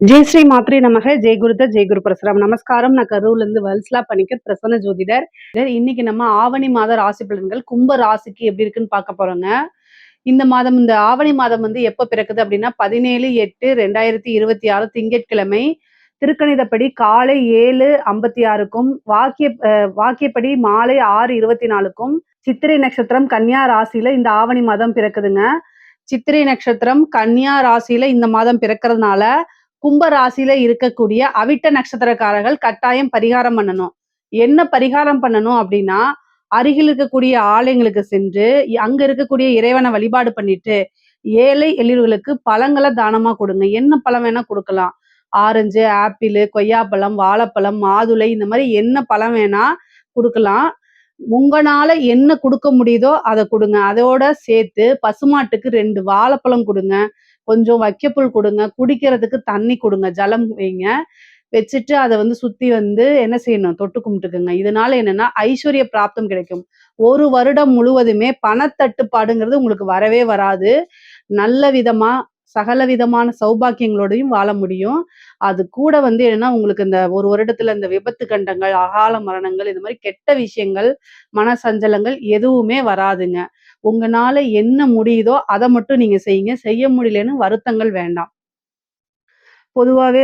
ஜெய் ஸ்ரீ மாத்ரே நமக. ஜெய் குருத ஜெய் குரு பரசுராம். நமஸ்காரம். நான் கரூர்ல இருந்து வல்சலா பணிக்கர் பிரசன்ன ஜோதிடர். இன்னைக்கு நம்ம ஆவணி மாத ராசி பலன்கள் கும்ப ராசிக்கு எப்படி இருக்குன்னு பார்க்க போறோங்க. இந்த ஆவணி மாதம் எப்ப பிறக்குது அப்படின்னா 17/8/2026 திங்கட்கிழமை திருக்கணிதப்படி காலை 7:56க்கும் வாக்கியப்படி மாலை 6:24க்கும் சித்திரை நட்சத்திரம் கன்னியா ராசியில இந்த ஆவணி மாதம் பிறக்குதுங்க. சித்திரை நட்சத்திரம் கன்னியா ராசியில இந்த மாதம் பிறக்கிறதுனால கும்ப ராசியில இருக்கக்கூடிய அவிட்ட நட்சத்திரக்காரர்கள் கட்டாயம் பரிகாரம் பண்ணணும். என்ன பரிகாரம் பண்ணணும் அப்படின்னா, அருகில் இருக்கக்கூடிய ஆலயங்களுக்கு சென்று அங்க இருக்கக்கூடிய இறைவனை வழிபாடு பண்ணிட்டு ஏழை எளியவர்களுக்கு பழங்களை தானமா கொடுங்க. என்ன பழம் வேணா கொடுக்கலாம். ஆரஞ்சு, ஆப்பிள், கொய்யாப்பழம், வாழைப்பழம், மாதுளை, இந்த மாதிரி என்ன பழம் வேணா கொடுக்கலாம். உங்களால என்ன கொடுக்க முடியுதோ அதை கொடுங்க. அதோட சேர்த்து பசுமாட்டுக்கு 2 வாழைப்பழம் கொடுங்க. கொஞ்சம் வைக்கப்புல் கொடுங்க. குடிக்கிறதுக்கு தண்ணி கொடுங்க. ஜலம் வைங்க. வச்சுட்டு அதை சுத்தி என்ன செய்யணும், தொட்டு கும்பிட்டுக்குங்க. இதனால என்னன்னா ஐஸ்வர்ய பிராப்தம் கிடைக்கும். ஒரு வருடம் முழுவதுமே பணத்தட்டுப்பாடுங்கிறது உங்களுக்கு வரவே வராது. நல்ல விதமா சகல விதமான சௌபாக்கியங்களோடையும் வாழ முடியும். அது கூட என்னன்னா உங்களுக்கு இந்த ஒரு வருடத்துல இந்த விபத்து கண்டங்கள், அகால மரணங்கள், இந்த மாதிரி கெட்ட விஷயங்கள், மன சஞ்சலங்கள் எதுவுமே வராதுங்க. உங்களால என்ன முடியுதோ அதை மட்டும் நீங்க செய்யுங்க. செய்ய முடியலன்னு வருத்தங்கள் வேண்டாம். பொதுவாவே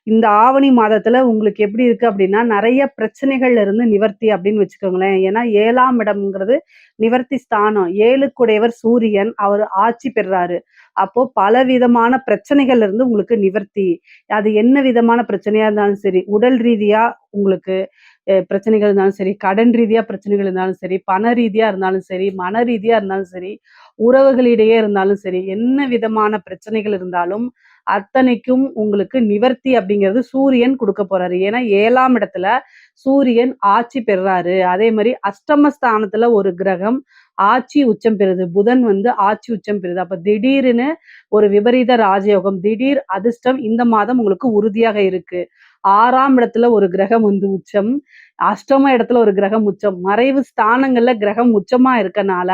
இந்த ஆவணி மாதத்துல உங்களுக்கு எப்படி இருக்கு அப்படின்னா, நிறைய பிரச்சனைகள்ல இருந்து நிவர்த்தி அப்படின்னு வச்சுக்கோங்களேன். ஏன்னா 7ஆம் இடம்ங்கிறது நிவர்த்தி ஸ்தானம். 7க்குடையவர் சூரியன். அவர் ஆட்சி பெறுறாரு. அப்போ பலவிதமான பிரச்சனைகள்ல இருந்து உங்களுக்கு நிவர்த்தி. அது என்ன விதமான பிரச்சனையா இருந்தாலும் சரி, உடல் ரீதியா உங்களுக்கு பிரச்சனைகள் இருந்தாலும் சரி, கடன் ரீதியா பிரச்சனைகள் இருந்தாலும் சரி, பண ரீதியா இருந்தாலும் சரி, மன ரீதியா இருந்தாலும் சரி, உறவுகளிடையே இருந்தாலும் சரி, என்ன விதமான பிரச்சனைகள் இருந்தாலும் அத்தனைக்கும் உங்களுக்கு நிவர்த்தி அப்படிங்கிறது சூரியன் கொடுக்க போறாரு. ஏன்னா 7ஆம் இடத்துல சூரியன் ஆட்சி பெறாரு. அதே மாதிரி அஷ்டமஸ்தானத்துல ஒரு கிரகம் ஆட்சி உச்சம் பெறுது. புதன் ஆட்சி உச்சம் பெறுது. அப்ப திடீர்னு ஒரு விபரீத ராஜயோகம், திடீர் அதிர்ஷ்டம் இந்த மாதம் உங்களுக்கு உறுதியாக இருக்கு. 6ஆம் இடத்துல ஒரு கிரகம் உச்சம், அஷ்டம இடத்துல ஒரு கிரகம் உச்சம், மறைவு ஸ்தானங்கள்ல கிரகம் உச்சமா இருக்கனால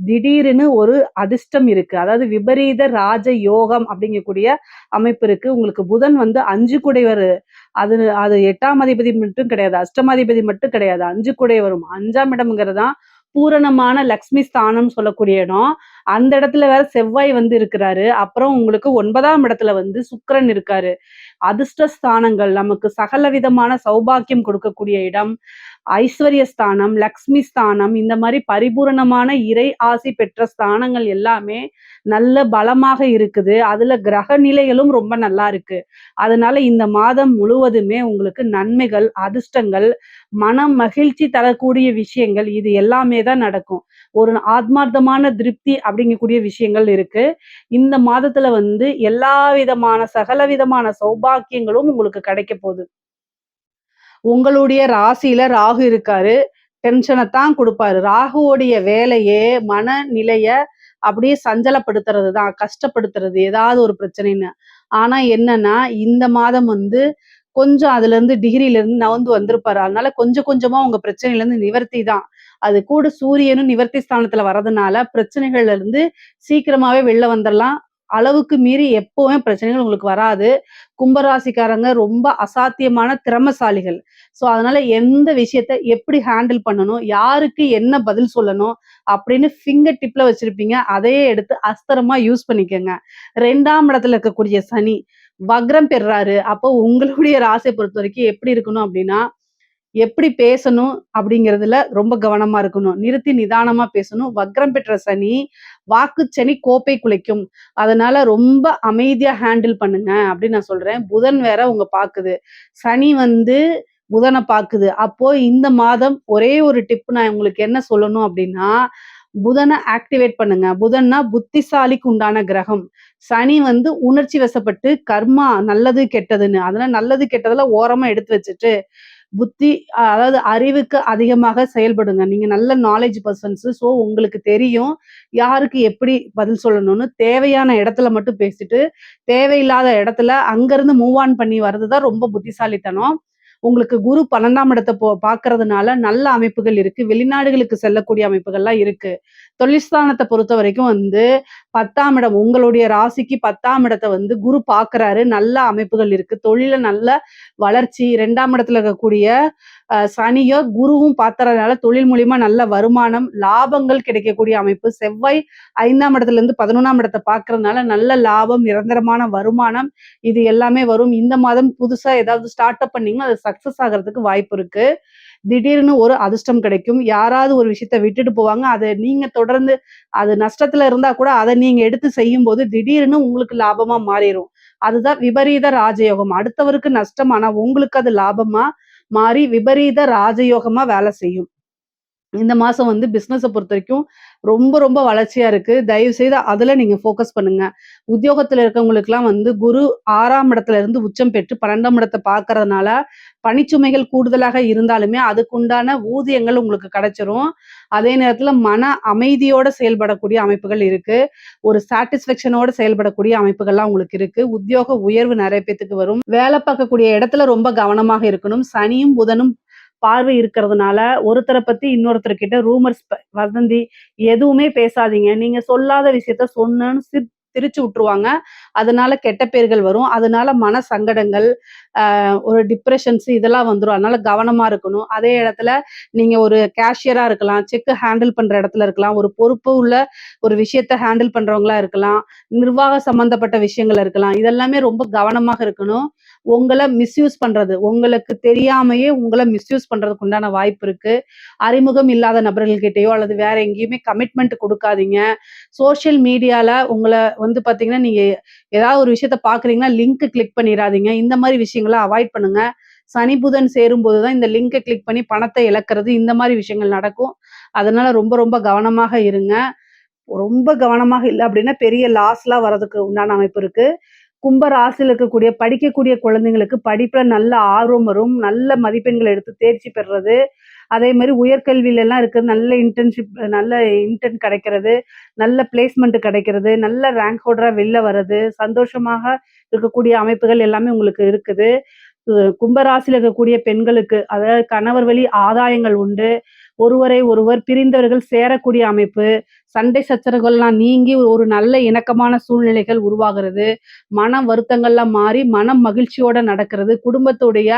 திடீர்னு ஒரு அதிர்ஷ்டம் இருக்கு. அதாவது விபரீத ராஜ யோகம் அப்படிங்கக்கூடிய அமைப்பு இருக்கு. உங்களுக்கு புதன் 5 குடைவர். அது அது 8ஆம் அதிபதி மட்டும் கிடையாது, அஷ்டமாதிபதி மட்டும் கிடையாது, 5 குடைவரும். 5ஆம் இடம்ங்கிறதுதான் பூரணமான லக்ஷ்மி ஸ்தானம் சொல்லக்கூடிய இடம். அந்த இடத்துல வேற செவ்வாய் இருக்கிறாரு. அப்புறம் உங்களுக்கு 9ஆம் இடத்துல சுக்கிரன் இருக்காரு. அதிர்ஷ்ட ஸ்தானங்கள், நமக்கு சகல விதமான சௌபாக்கியம் கொடுக்கக்கூடிய இடம், ஐஸ்வர்ய ஸ்தானம், லக்ஷ்மி ஸ்தானம், இந்த மாதிரி பரிபூரணமான இறை ஆசி பெற்ற ஸ்தானங்கள் எல்லாமே நல்ல பலமாக இருக்குது. அதுல கிரக நிலைகளும் ரொம்ப நல்லா இருக்கு. அதனால இந்த மாதம் முழுவதுமே உங்களுக்கு நன்மைகள், அதிர்ஷ்டங்கள், மனம் மகிழ்ச்சி தரக்கூடிய விஷயங்கள் இது எல்லாமே தான் நடக்கும். ஒரு ஆத்மார்த்தமான திருப்தி அப்படிங்கக்கூடிய விஷயங்கள் இருக்கு. இந்த மாதத்துல எல்லா விதமான சகல விதமான சௌபாக்கியங்களும் உங்களுக்கு கிடைக்க போகுது. உங்களுடைய ராசியில ராகு இருக்காரு. டென்ஷனைத்தான் கொடுப்பாரு. ராகுவோடைய வேலையே மனநிலைய அப்படியே சஞ்சலப்படுத்துறது தான், கஷ்டப்படுத்துறது, ஏதாவது ஒரு பிரச்சனைன்னு. ஆனா என்னன்னா இந்த மாதம் கொஞ்சம் அதுல இருந்து டிகிரில இருந்து நகர்ந்து வந்திருப்பாரு. அதனால கொஞ்சம் கொஞ்சமா உங்க பிரச்சனையில இருந்து நிவர்த்தி தான். அது கூட சூரியனும் நிவர்த்தி ஸ்தானத்துல வர்றதுனால பிரச்சனைகள்ல இருந்து சீக்கிரமாவே வெளில வந்துடலாம். அளவுக்கு மீறி எப்பவுமே பிரச்சனைகள் உங்களுக்கு வராது. கும்பராசிக்காரங்க ரொம்ப அசாத்தியமான திறமைசாலிகள். ஸோ அதனால எந்த விஷயத்த எப்படி ஹேண்டில் பண்ணணும், யாருக்கு என்ன பதில் சொல்லணும் அப்படின்னு ஃபிங்கர் டிப்ல வச்சிருப்பீங்க. அதையே எடுத்து அஸ்திரமா யூஸ் பண்ணிக்கோங்க. 2ஆம் இடத்துல இருக்கக்கூடிய சனி வக்ரம் பெறாரு. அப்போ உங்களுடைய ராசியை பொறுத்த வரைக்கும் எப்படி இருக்கணும் அப்படின்னா, எப்படி பேசணும் அப்படிங்கிறதுல ரொம்ப கவனமா இருக்கணும். நிறுத்தி நிதானமா பேசணும். வக்ரம் பெற்ற சனி, வாக்குச்சனி கோப்பை குலைக்கும். அதனால ரொம்ப அமைதியா ஹேண்டில் பண்ணுங்க அப்படின்னு நான் சொல்றேன். புதன் வேற உங்க பாக்குது. சனி புதனை பாக்குது. அப்போ இந்த மாதம் ஒரே ஒரு டிப் நான் உங்களுக்கு என்ன சொல்லணும் அப்படின்னா, புதனை ஆக்டிவேட் பண்ணுங்க. புதன்னா புத்திசாலிக்கு உண்டான கிரகம். சனி உணர்ச்சி வசப்பட்டு கர்மா நல்லது கெட்டதுன்னு, அதனால நல்லது கெட்டதெல்லாம் ஓரமா எடுத்து வச்சுட்டு புத்தி அதாவது அறிவுக்கு அதிகமாக செயல்படுங்க. நீங்க நல்ல நாலேட்ஜ் பர்சன்ஸ். ஸோ உங்களுக்கு தெரியும் யாருக்கு எப்படி பதில் சொல்லணும்னு. தேவையான இடத்துல மட்டும் பேசிட்டு தேவையில்லாத இடத்துல அங்கிருந்து மூவ் ஆன் பண்ணி வர்றதுதான் ரொம்ப புத்திசாலித்தனம். உங்களுக்கு குரு 12ஆம் இடத்தை பார்க்கறதுனால நல்ல அமைப்புகள் இருக்கு. வெளிநாடுகளுக்கு செல்லக்கூடிய அமைப்புகள்லாம் இருக்கு. தொழில் ஸ்தானத்த பொறுத்தவரைக்கும் வந்து 10ஆம் இடம் உங்களுடைய ராசிக்கு 10ஆம் இடத்த வந்து குரு பார்க்குறாரு. நல்ல அமைப்புகள் இருக்கு. தொழில்ல நல்ல வளர்ச்சி. 2ஆம் இடத்துல இருக்கக்கூடிய சனியோ குருவும் பார்த்தறதுனால தொழில் மூலியமா நல்ல வருமானம், லாபங்கள் கிடைக்கக்கூடிய அமைப்பு. செவ்வாய் 5ஆம் இடத்துலருந்து 11ஆம் இடத்த பார்க்கறதுனால நல்ல லாபம், நிரந்தரமான வருமானம் இது எல்லாமே வரும். இந்த மாதம் புதுசா ஏதாவது ஸ்டார்ட் அப் பண்ணீங்கன்னா, அது சக்சஸ் ஆகுறதுக்கு வாய்ப்பு இருக்கு. திடீர்னு ஒரு அதிர்ஷ்டம் கிடைக்கும். யாராவது ஒரு விஷயத்த விட்டுட்டு போவாங்க. அத நீங்க தொடர்ந்து அது நஷ்டத்துல இருந்தா கூட அத நீங்க எடுத்து செய்யும்போது திடீர்னு உங்களுக்கு லாபமா மாறிரும். அதுதான் விபரீத ராஜயோகம். அடுத்தவருக்கு நஷ்டம் ஆனா உங்களுக்கு அது லாபமா மாறி விபரீத ராஜயோகமா வேலை செய்யும். இந்த மாசம் வந்து பிசினஸ பொறுத்தவரைக்கும் ரொம்ப, ரொம்ப வளர்ச்சியா இருக்கு. தயவு செய்து அதுல நீங்க ஃபோக்கஸ் பண்ணுங்க. உத்தியோகத்துல இருக்கவங்களுக்கெல்லாம் வந்து குரு 6ஆம் இடத்துல இருந்து உச்சம் பெற்று 12ஆம் இடத்த பார்க்கறதுனால, பணிச்சுமைகள் கூடுதலாக இருந்தாலுமே, அதுக்குண்டான ஊதியங்கள் உங்களுக்கு கிடைச்சிரும். அதே நேரத்துல மன அமைதியோட செயல்படக்கூடிய அமைப்புகள் இருக்கு. ஒரு சாட்டிஸ்ஃபேக்ஷனோட செயல்படக்கூடிய அமைப்புகள்லாம் உங்களுக்கு இருக்கு. உத்தியோக உயர்வு நெறைய பேத்துக்கு வரும். வேலை பார்க்கக்கூடிய இடத்துல ரொம்ப கவனமாக இருக்கணும். சனியும், புதனும் பார்வை இருக்கிறதுனால, ஒருத்தர பத்தி இன்னொருத்தர்கிட்ட ரூமர்ஸ் வதந்தி எதுவுமே பேசாதீங்க. நீங்க சொல்லாத விஷயத்த சொன்னேன்னு திரிச்சு விட்டுருவாங்க. அதனால கெட்ட பேர்கள் வரும். அதனால மன சங்கடங்கள், ஒரு டிப்ரஷன்ஸ் இதெல்லாம் வந்துரும். அதனால கவனமா இருக்கணும். அதே இடத்துல நீங்க ஒரு கேஷியரா இருக்கலாம், செக் ஹேண்டில் பண்ற இடத்துல இருக்கலாம், ஒரு பொறுப்பு உள்ள ஒரு விஷயத்த ஹேண்டில் பண்றவங்களா இருக்கலாம், நிர்வாக சம்பந்தப்பட்ட விஷயங்கள் இருக்கலாம். இதெல்லாமே ரொம்ப கவனமாக இருக்கணும். உங்கள மிஸ்யூஸ் பண்றது, உங்களுக்கு தெரியாமயே உங்கள மிஸ்யூஸ் பண்றதுக்கு உண்டான வாய்ப்பு இருக்கு. அறிமுகம் இல்லாத நபர்கள்கிட்டயோ அல்லது வேற எங்கேயுமே கமிட்மெண்ட் குடுக்காதீங்க. சோசியல் மீடியால உங்கள வந்து பார்த்தீங்கன்னா, நீங்க ஏதாவது ஒரு விஷயத்த பார்க்குறீங்கன்னா, லிங்க் கிளிக் பண்ணிறாதீங்க. இந்த மாரி விஷயங்கள அவாய்ட் பண்ணுங்க. சனி, புதன் சேரும்போது தான் இந்த லிங்க கிளிக் பண்ணி பணத்த இழக்கிறது, இந்த மாரி விஷயங்கள் நடக்கும். அதனால ரொம்ப ரொம்ப கவனமாக இருங்க. ரொம்ப கவனமாக இல்ல அப்டின்னா, பெரிய லாஸ்லாம் வரதுக்கு உண்டான அமைப்பு இருக்கு. கும்ப ராசியில இருக்கக்கூடிய படிக்கக்கூடிய குழந்தைங்களுக்கு படிப்புல நல்ல ஆர்வம் வரும். நல்ல மதிப்பெண்கள் எடுத்து தேர்ச்சி பெறுறது. அதே மாரி உயர்கல்வியிலலாம் இருக்கு நல்ல இன்டர்ன்ஷிப் நல்ல இன்டர்ன் கிடைக்கிறது. நல்ல பிளேஸ்மெண்ட் கிடைக்கிறது. நல்ல ரேங்க் ஹோல்டரா வெளில வர்றது. சந்தோஷமாக இருக்கக்கூடிய அமைப்புகள் எல்லாமே உங்களுக்கு இருக்குது. கும்பராசியில இருக்கக்கூடிய பெண்களுக்கு அதாவது கணவர் வழி ஆதாயங்கள் உண்டு. ஒருவரை ஒருவர் பிரிந்தவர்கள் சேரக்கூடிய அமைப்பு. சண்டை சச்சரவுகள்லாம் நீங்கி ஒரு நல்ல இணக்கமான சூழ்நிலைகள் உருவாகிறது. மன வருத்தங்கள்லாம் மாறி மனம் மகிழ்ச்சியோட நடக்கிறது. குடும்பத்துடைய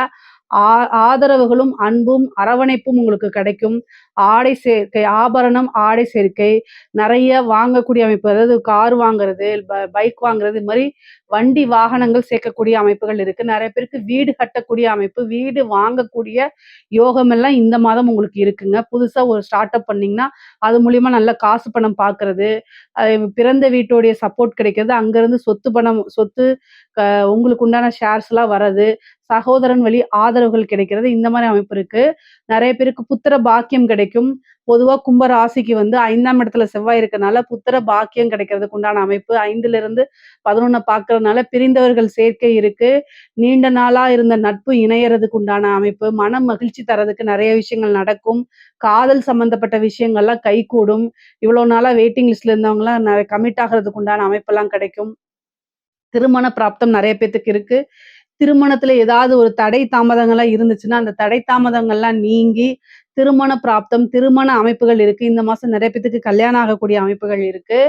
ஆ ஆதரவுகளும், அன்பும், அரவணைப்பும் உங்களுக்கு கிடைக்கும். ஆடை சேர்க்கை, ஆபரணம், ஆடை சேர்க்கை, நெறைய வாங்கக்கூடிய அமைப்பு. அதாவது கார் வாங்குறது, பைக் வாங்குறது, இது மாரி வண்டி, வாகனங்கள் சேர்க்கக்கூடிய அமைப்புகள் இருக்கு. நெறைய பேருக்கு வீடு கட்டக்கூடிய அமைப்பு, வீடு வாங்கக்கூடிய யோகமெல்லாம் இந்த மாதம் உங்களுக்கு இருக்குங்க. புதுசா ஒரு ஸ்டார்ட் அப் பண்ணீங்கன்னா, அது மூலியமா நல்ல காசு பணம் பார்க்கறது, பிறந்த வீட்டோடைய சப்போர்ட் கிடைக்கிறது, அங்கருந்து சொத்து பணம் சொத்து க உங்களுக்கு உண்டான ஷேர்ஸ்லாம் வர்றது, சகோதரன் வழி ஆதரவுகள் கிடைக்கிறது, இந்த மாரி அமைப்பு இருக்கு. நெறைய பேருக்கு புத்திர பாக்கியம் கிடைக்கும். பொதுவா கும்ப ராசிக்கு வந்து 5ஆம் இடத்துல செவ்வாய் இருக்கனால, புத்திர பாக்கியம் கிடைக்கிறதுக்கு உண்டான அமைப்பு 5லிருந்து 11 பார்க்கறதுனால பிரிந்தவர்கள் சேர்க்கை இருக்கு. நீண்ட நாளா இருந்த நட்பு இணையறதுக்கு உண்டான அமைப்பு, மனம் மகிழ்ச்சி தர்றதுக்கு நெறைய விஷயங்கள் நடக்கும். காதல் சம்பந்தப்பட்ட விஷயங்கள்லாம் கைகூடும். இவ்வளோ நாளா வெயிட்டிங் லிஸ்ட்ல இருந்தவங்கலாம் கமிட் ஆகுறதுக்கு உண்டான அமைப்பெல்லாம் கிடைக்கும். திருமண பிராப்தம் நெறைய பேத்துக்கு இருக்கு. திருமணத்துல ஏதாவது ஒரு தடை தாமதங்கள்லாம் இருந்துச்சுன்னா, அந்த தடை தாமதங்கள்லாம் நீங்கி, திருமண பிராப்தம், திருமண அமைப்புகள் இருக்கு. இந்த மாசம் நெறைய பேத்துக்கு கல்யாணம் ஆகக்கூடிய அமைப்புகள் இருக்கு.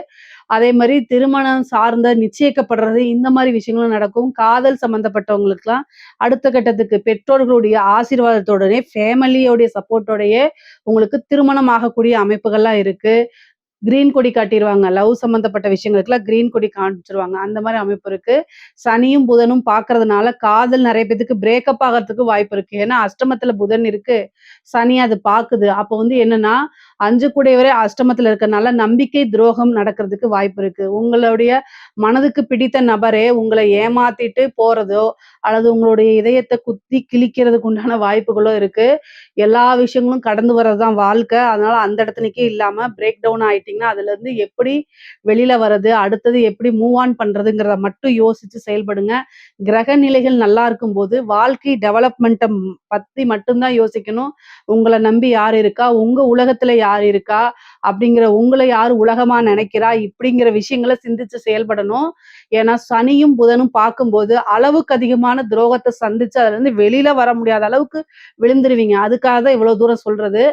அதே மாரி திருமணம் சார்ந்த நிச்சயிக்கப்படுறது, இந்த மாரி விஷயங்களும் நடக்கும். காதல் சம்மந்தப்பட்டவங்களுக்குலாம் அடுத்த கட்டத்துக்கு பெற்றோர்களுடைய ஆசீர்வாதத்தோடனே, ஃபேமிலியோடைய சப்போர்ட்டோடயே உங்களுக்கு திருமணம் ஆகக்கூடிய அமைப்புகள்லாம் இருக்கு. கிரீன் கொடி காட்டிருவாங்க. லவ் சம்மந்தப்பட்ட விஷயங்களுக்குலாம் கிரீன் கொடி காமிச்சுருவாங்க. அந்த மாரி அமைப்பு இருக்கு. சனியும், புதனும் பார்க்கறதுனால காதல் நெறைய பேத்துக்கு பிரேக்கப் ஆகறதுக்கு வாய்ப்பு இருக்கு. ஏன்னா, அஷ்டமத்துல புதன் இருக்கு. சனி அது பாக்குது. அப்போ வந்து என்னன்னா, 5 கூடையவரே அஷ்டமத்துல இருக்கறனால நம்பிக்கை துரோகம் நடக்கிறதுக்கு வாய்ப்பு இருக்கு. உங்களுடைய மனதுக்கு பிடித்த நபரே உங்கள ஏமாத்திட்டு போறதோ, அல்லது உங்களுடைய இதயத்த குத்தி கிழிக்கிறதுக்கு உண்டான வாய்ப்புகளோ இருக்கு. எல்லா விஷயங்களும் கடந்து வர்றது தான் வாழ்க்கை. அதனால அந்த இடத்துலக்கே இல்லாம பிரேக் டவுன் ஆயிட்டீங்கன்னா, அதுலருந்து எப்படி வெளில வர்றது, அடுத்தது எப்படி மூவ் ஆன் பண்றதுங்கிறத மட்டும் யோசிச்சு செயல்படுங்க. கிரக நிலைகள் நல்லா இருக்கும்போது, வாழ்க்கை டெவலப்மெண்ட்ட பத்தி மட்டும் தான் யோசிக்கணும். உங்கள நம்பி யார் இருக்கா? உங்க உலகத்துல யார் இருக்கா? அப்படிங்கிற உங்கள யார் உலகமா நெனைக்கிறா? இப்படிங்கிற விஷயங்கள சிந்திச்சு செயல்படணும். ஏன்னா, சனியும், புதனும் பார்க்கும்போது அளவுக்கு அதிகமான துரோகத்த சந்திச்சு அதுலருந்து வெளில வர முடியாத அளவுக்கு விழுந்துருவீங்க. அதுக்காக தான் இவ்வளோ தூரம் சொல்றது.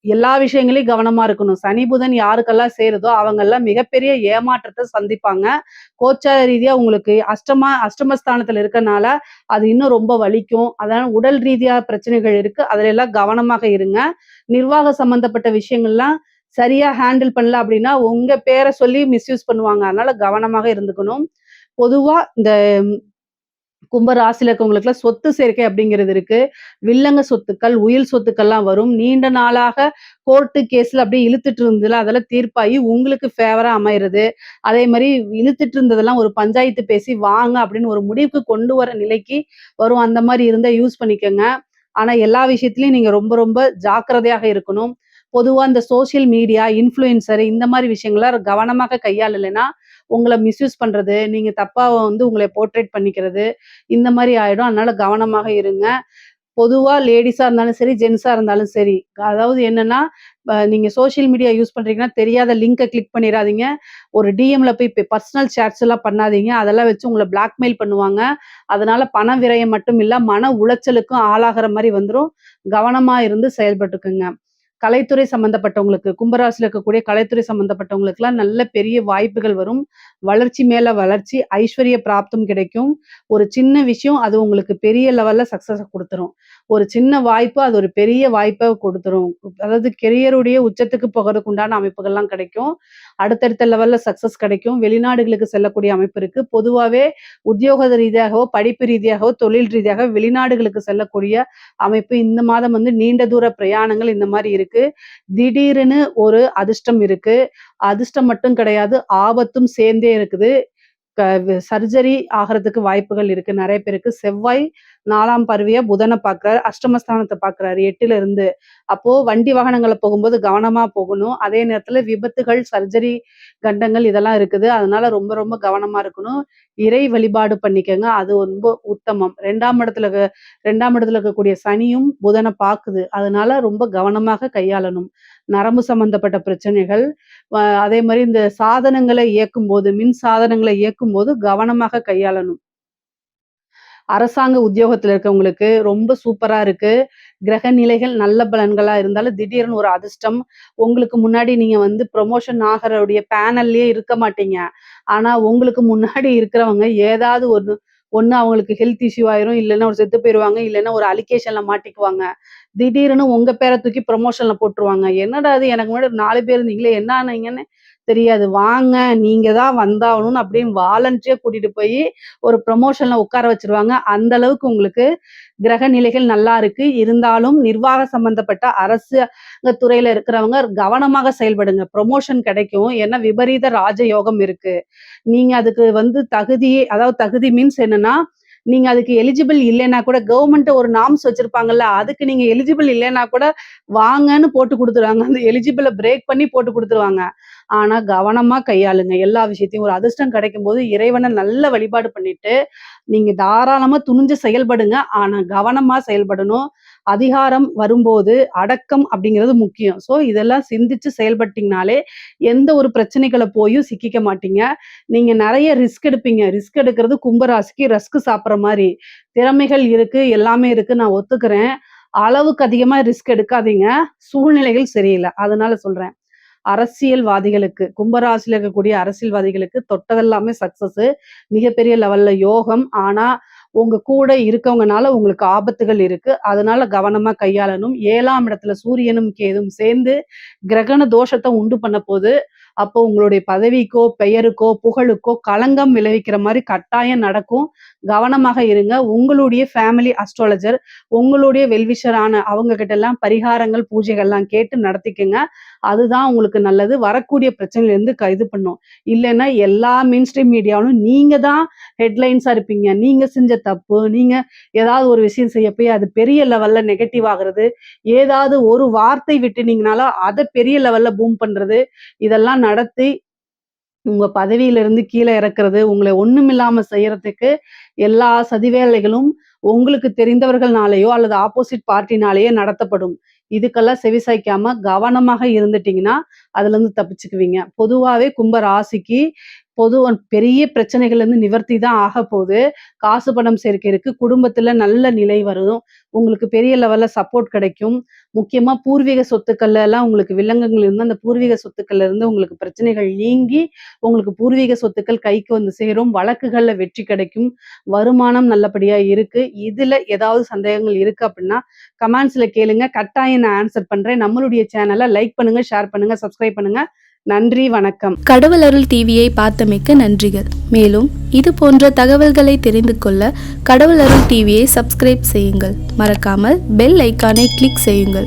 எல்லா விஷயங்களையும் கவனமா இருக்கணும். சனி, புதன் யாருக்கெல்லாம் சேருதோ அவங்கெல்லாம் மிகப்பெரிய ஏமாற்றத்த சந்திப்பாங்க. கோச்சார ரீதியா உங்களுக்கு அஷ்டமஸ்தானத்துல இருக்கனால, அது இன்னும் ரொம்ப வலிக்கும். அதனால உடல் ரீதியா பிரச்சனைகள் இருக்கு. அதுல எல்லாம் கவனமாக இருங்க. நிர்வாக சம்பந்தப்பட்ட விஷயங்கள்லாம் சரியா ஹேண்டில் பண்ணல அப்படின்னா, உங்க பேர சொல்லி மிஸ்யூஸ் பண்ணுவாங்க. அதனால கவனமாக இருந்துக்கணும். பொதுவா இந்த கும்ப ராசியில இருக்கவங்களுக்குலாம் சொத்து சேர்க்கை அப்படிங்கிறது இருக்கு. வில்லங்க சொத்துக்கள், உயில் சொத்துக்கள்லாம் வரும். நீண்ட நாளாக கோர்ட்டு கேஸ்ல அப்படியே இழுத்துட்டு இருந்ததுல அதெல்லாம் தீர்ப்பாகி உங்களுக்கு ஃபேவரா அமையறது. அதே மாரி இழுத்துட்டு இருந்ததெல்லாம் ஒரு பஞ்சாயத்து பேசி வாங்க அப்படின்னு ஒரு முடிவுக்கு கொண்டு வர நிலைக்கு வரும். அந்த மாரி இருந்தா யூஸ் பண்ணிக்கங்க. ஆனா எல்லா விஷயத்திலயும் நீங்க ரொம்ப ரொம்ப ஜாக்கிரதையாக இருக்கணும். பொதுவா இந்த சோசியல் மீடியா, இன்ஃப்ளூயன்சர் இந்த மாரி விஷயங்கள கவனமாக கையாளலைன்னா, உங்கள மிஸ்யூஸ் பண்றது, நீங்க தப்பா உங்கள போர்ட்ரேட் பண்ணிக்கிறது, இந்த மாரி ஆயிடும். அதனால கவனமாக இருங்க. பொதுவா லேடீஸா இருந்தாலும் சரி, ஜென்ஸா இருந்தாலும் சரி. அதாவது என்னன்னா, நீங்க சோசியல் மீடியா யூஸ் பண்றீங்கன்னா, தெரியாத லிங்க கிளிக் பண்ணிறாதீங்க. ஒரு டிஎம்ல போய் பர்சனல் சேட்ஸ் எல்லாம் பண்ணாதீங்க. அதெல்லாம் வச்சு உங்கள பிளாக்மெயில் பண்ணுவாங்க. அதனால பண விரயம் மட்டும் இல்ல, மன உளைச்சலுக்கும் ஆளாகுற மாரி வந்துரும். கவனமா இருந்து செயல்பட்டுக்குங்க. கலைத்துறை சம்மந்தப்பட்டவங்களுக்கு, கும்பராசியில இருக்கக்கூடிய கலைத்துறை சம்மந்தப்பட்டவங்களுக்குலாம் நல்ல பெரிய வாய்ப்புகள் வரும். வளர்ச்சி மேல வளர்ச்சி, ஐஸ்வர்ய பிராப்தம் கிடைக்கும். ஒரு சின்ன விஷயம் அது உங்களுக்கு பெரிய லெவல்ல சக்சஸ குடுத்துரும். ஒரு சின்ன வாய்ப்பு அது ஒரு பெரிய வாய்ப்ப குடுத்துரும். அதாவது கெரியருடைய உச்சத்துக்கு போகறதுக்கு உண்டான அமைப்புகள்லாம் கிடைக்கும். அடுத்தடுத்த லெவல்ல சக்சஸ் கிடைக்கும். வெளிநாடுகளுக்கு செல்லக்கூடிய அமைப்பு இருக்கு. பொதுவாவே உத்தியோக ரீதியாகவோ, படிப்பு ரீதியாகவோ, தொழில் ரீதியாக வெளிநாடுகளுக்கு செல்லக்கூடிய அமைப்பு இந்த மாதம் நீண்ட தூர பிரயாணங்கள் இந்த மாரி இருக்கு. திடீர்னு ஒரு அதிர்ஷ்டம் இருக்கு. அதிர்ஷ்டம் மட்டும் கிடையாது, ஆபத்தும் சேர்ந்தே இருக்குது. சர்ஜரி ஆகுறதுக்கு வாய்ப்புகள் இருக்கு நெறைய பேருக்கு. செவ்வாய் 4ஆம் பார்வையா புதன பார்க்கிறாரு. அஷ்டமஸ்தானத்த பார்க்கிறாரு 8ல இருந்து. அப்போ வண்டி வாகனங்கள்ல போகும்போது கவனமா போகணும். அதே நேரத்துல விபத்துகள், சர்ஜரி கண்டங்கள் இதெல்லாம் இருக்குது. அதனால ரொம்ப ரொம்ப கவனமா இருக்கணும். இறை வழிபாடு பண்ணிக்கங்க. அது ரொம்ப உத்தமம். 2ஆம் இடத்துல இருக்கக்கூடிய சனியும் புதன பாக்குது. அதனால ரொம்ப கவனமாக கையாளணும். நரம்பு சம்பந்தப்பட்ட பிரச்சனைகள், அதே மாரி இந்த சாதனங்கள இயக்கும்போது, மின் சாதனங்கள இயக்கும்போது கவனமாக கையாளணும். அரசாங்க உத்தியோகத்துல இருக்கவங்களுக்கு ரொம்ப சூப்பரா இருக்கு. கிரக நிலைகள் நல்ல பலன்களா இருந்தாலும் திடீர்னு ஒரு அதிர்ஷ்டம். உங்களுக்கு முன்னாடி நீங்க புரமோஷன் ஆகுறவுடைய பேனல்லயே இருக்க மாட்டீங்க. ஆனா உங்களுக்கு முன்னாடி இருக்கிறவங்க ஏதாவது ஒண்ணு அவங்களுக்கு ஹெல்த் இஷ்யூ ஆயிரும். இல்லன்னா ஒரு செத்து போயிருவாங்க. இல்லன்னா ஒரு அலிகேஷன்ல மாட்டிக்குவாங்க. திடீர்னு உங்க பேர தூக்கி ப்ரமோஷன்ல போட்டுருவாங்க. என்னடா இது எனக்கு முன்னாடி ஒரு 4 பேர் இருந்தீங்களே! என்ன ஆனீங்கன்னு தெரியாது. வாங்க நீங்க தான் வந்தாகணும்னு அப்படின்னு வாலண்டரியா கூட்டிட்டு போயி ஒரு ப்ரமோஷன்ல உட்கார வச்சுருவாங்க. அந்த அளவுக்கு உங்களுக்கு கிரக நிலைகள் நல்லா இருக்கு. இருந்தாலும் நிர்வாக சம்பந்தப்பட்ட அரசாங்க துறையில இருக்கிறவங்க கவனமாக செயல்படுங்க. ப்ரமோஷன் கிடைக்கும். ஏன்னா விபரீத ராஜயோகம் இருக்கு. நீங்க அதுக்கு தகுதியே அதாவது தகுதி மீன்ஸ் என்னன்னா, நீங்க அதுக்கு எலிஜிபிள் இல்லைன்னா கூட கவர்மெண்ட் ஒரு நார்ம்ஸ் வச்சிருப்பாங்கல்ல. அதுக்கு நீங்க எலிஜிபிள் இல்லைன்னா கூட வாங்கன்னு போட்டு குடுத்துருவாங்க. அந்த எலிஜிபிள பிரேக் பண்ணி போட்டு குடுத்துருவாங்க. ஆனா கவனமா கையாளுங்க எல்லா விஷயத்தையும். ஒரு அதிர்ஷ்டம் கிடைக்கும்போது இறைவன நல்ல வழிபாடு பண்ணிட்டு, நீங்க தாராளமா துணிஞ்சு செயல்படுங்க. ஆனா கவனமா செயல்படணும். அதிகாரம் வரும்போது அடக்கம் அப்படிங்கிறது முக்கியம். இதெல்லாம் சிந்திச்சு செயல்பட்டீங்கனாலே, எந்த ஒரு பிரச்சனைகள போயும் சிக்கிக்க மாட்டீங்க. நீங்க நெறைய ரிஸ்க் எடுப்பீங்க. ரிஸ்க் எடுக்கிறது கும்பராசிக்கு ரஸ்க் சாப்பிடுற மாரி. திறமைகள் இருக்கு, எல்லாமே இருக்கு நான் ஒத்துக்கிறேன். அளவுக்கு அதிகமா ரிஸ்க் எடுக்காதீங்க. சூழ்நிலைகள் சரியில்ல. அதனால சொல்றேன். அரசியல்வாதிகளுக்கு, கும்பராசியில இருக்கக்கூடிய அரசியல்வாதிகளுக்கு தொட்டதெல்லாமே சக்சஸு. மிகப்பெரிய லெவல்ல யோகம். ஆனா, உங்க கூட இருக்கவங்கனால உங்களுக்கு ஆபத்துகள் இருக்கு. அதனால கவனமா கையாளணும். 7ஆம் இடத்துல சூரியனும், கேதுவும் சேர்ந்து கிரகண தோஷத்த உண்டு பண்ண போது. அப்போ உங்களுடைய பதவிக்கோ, பெயருக்கோ, புகழுக்கோ களங்கம் விளைவிக்கிற மாரி கட்டாயம் நடக்கும். கவனமாக இருங்க. உங்களுடைய ஃபேமிலி அஸ்ட்ராலஜர், உங்களுடைய வெல்விஷரான அவங்க கிட்டலாம் பரிகாரங்கள், பூஜைகள்லாம் கேட்டு நடத்திக்கங்க. அதுதான் உங்களுக்கு நல்லது. வரக்கூடிய பிரச்சனையிலேருந்து இது பண்ணும். இல்லன்னா எல்லா மெயின் ஸ்ட்ரீம் மீடியாவிலும் நீங்க தான் ஹெட்லைன்ஸா இருப்பீங்க. நீங்க செஞ்ச தப்பு, நீங்க ஏதாவது ஒரு விஷயம் செய்ய போய் அது பெரிய லெவல்ல நெகட்டிவ் ஆகுறது. ஏதாவது ஒரு வார்த்தை விட்டுனீங்கனாலும் அத பெரிய லெவல்ல பூம் பண்றது. இதெல்லாம் நடத்தி உங்க பதவியிலிருந்து கீழ இறக்குறது, உங்கள ஒண்ணுமில்லாம செய்யறதுக்கு எல்லா சதிவேலைகளும் உங்களுக்கு தெரிந்தவர்கள்னாலயோ அல்லது ஆப்போசிட் பார்ட்டினாலேயோ நடத்தப்படும். இதுக்கெல்லாம் செவிசாய்க்காம கவனமாக இருந்துட்டீங்கன்னா, அதுலருந்து தப்பிச்சுக்குவீங்க. பொதுவாவே கும்ப ராசிக்கு பெரிய பிரச்சனைகள்லேருந்து நிவர்த்தி தான் ஆகப்போகுது. காசு பணம் சேர்க்கை இருக்கு. குடும்பத்தில நல்ல நிலை வரும். உங்களுக்கு பெரிய லெவல்ல சப்போர்ட் கிடைக்கும். முக்கியமா பூர்வீக சொத்துக்கள்ல எல்லாம் உங்களுக்கு வில்லங்கங்கள் இருந்தா, அந்த பூர்வீக சொத்துக்கள்ல இருந்து உங்களுக்கு பிரச்சனைகள் நீங்கி, உங்களுக்கு பூர்வீக சொத்துக்கள் கைக்கு வந்து சேரும். வழக்குகள்ல வெற்றி கிடைக்கும். வருமானம் நல்லபடியா இருக்கு. இதுல ஏதாவது சந்தேகங்கள் இருக்கு அப்படின்னா, கமெண்ட்ஸ்ல கேளுங்க. கட்டாயம் நான் ஆன்சர் பண்றேன். நம்மளுடைய சேனல லைக் பண்ணுங்க, ஷேர் பண்ணுங்க, சப்ஸ்கிரைப் பண்ணுங்க. நன்றி, வணக்கம். கடவுள் அருள் டிவியை பார்த்தமைக்கு நன்றிகள். மேலும் இது போன்ற தகவல்களை தெரிந்து கொள்ள கடவுள் அருள் டிவியை சப்ஸ்கிரைப் செய்யுங்கள். மறக்காமல் பெல் ஐக்கானை கிளிக் செய்யுங்கள்.